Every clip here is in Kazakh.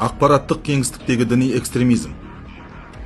Ақпараттық кеңістіктегі діни экстремизм.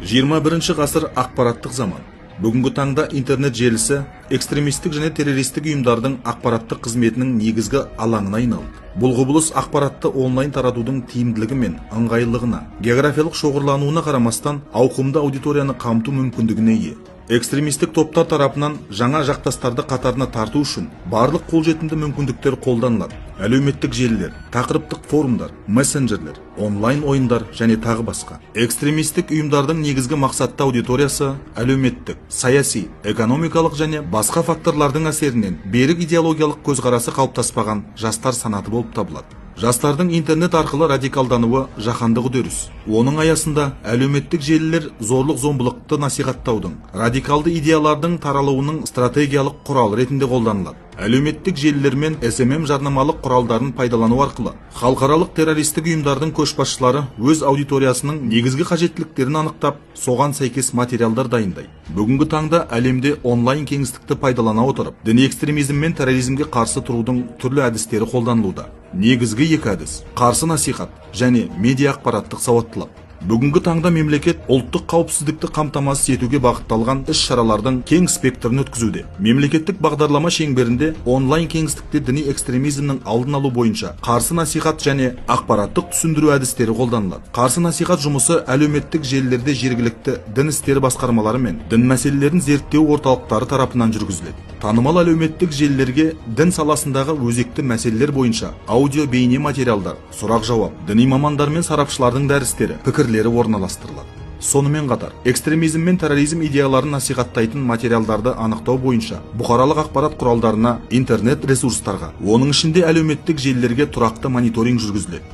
21 ғасыр ақпараттық заман. Бүгінгі таңда интернет желісі экстремистік және террористік ұйымдардың ақпараттық қызметінің негізгі алаңына айналды. Бұл құбылыс ақпаратты онлайн таратудың тиімділігі мен ыңғайлылығына, географиялық шоғырлануына қарамастан ауқымды аудиторияны қамту мүмкіндігіне ие. Экстремистік топтар тарапынан жаңа жақтастарды қатарына тарту үшін барлық қолжетімді мүмкіндіктер қолданылады. Әлеуметтік желілер, тақырыптық форумдар, мессенджерлер, онлайн ойындар және тағы басқа. Экстремистік ұйымдардың негізгі мақсатты аудиториясы әлеуметтік, саяси, экономикалық және басқа факторлардың әсерінен берік идеологиялық көзқарасы қалыптаспаған жастар санаты болып табылады. Жастардың интернет арқылы радикалдануы жаһандық үдеріс. Оның аясында әлеуметтік желілер зорлық-зомбылықты насихаттаудың, радикалды идеялардың таралуының стратегиялық құрал ретінде қолданылады. Әлеуметтік желілер мен SMM жарнамалық құралдарын пайдалану арқылы халықаралық террористік ұйымдардың көшбасшылары өз аудиториясының негізгі қажеттіліктерін анықтап, соған сәйкес материалдар дайындайды. Бүгінгі таңда әлемде онлайн кеңістікті пайдалана отырып, діни экстремизм мен терроризмге қарсы тұрудың түрлі әдістері қолданылуда. Негізгі екі әдіс: қарсы насихат және медиа ақпараттық сауаттылық. Бүгінгі таңда мемлекет ұлттық қауіпсіздікті қамтамасыз етуге бағытталған іс-шаралардың кең спектрін өткізуде. Мемлекеттік бағдарлама шеңберінде онлайн кеңістікте діни экстремизмнің алдын алу бойынша қарсы насихат және ақпараттық түсіндіру әдістері қолданылады. Қарсы насихат жұмысы әлеуметтік желілерде жергілікті дін істері басқармалары мен дін мәселелерін зерттеу орталықтары тарапынан жүргізіледі. Танымал әлеуметтік желілерге дін саласындағы өзекті мәселелер бойынша аудио бейне материалдар, сұрақ-жауап, діни мамандар мен сарапшылардың дәрістері, пікірлері орналастырылады. Сонымен қатар, экстремизм мен терроризм идеяларын насихаттайтын материалдарды анықтау бойынша бұқаралық ақпарат құралдарына, интернет ресурстарға, оның ішінде әлеуметтік желілерге тұрақты мониторинг жүргізіледі.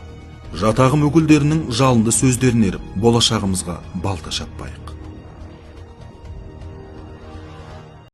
Жатағым өкілдерінің жалынды сөздерін еріп, болашағымызға балта шаппайық.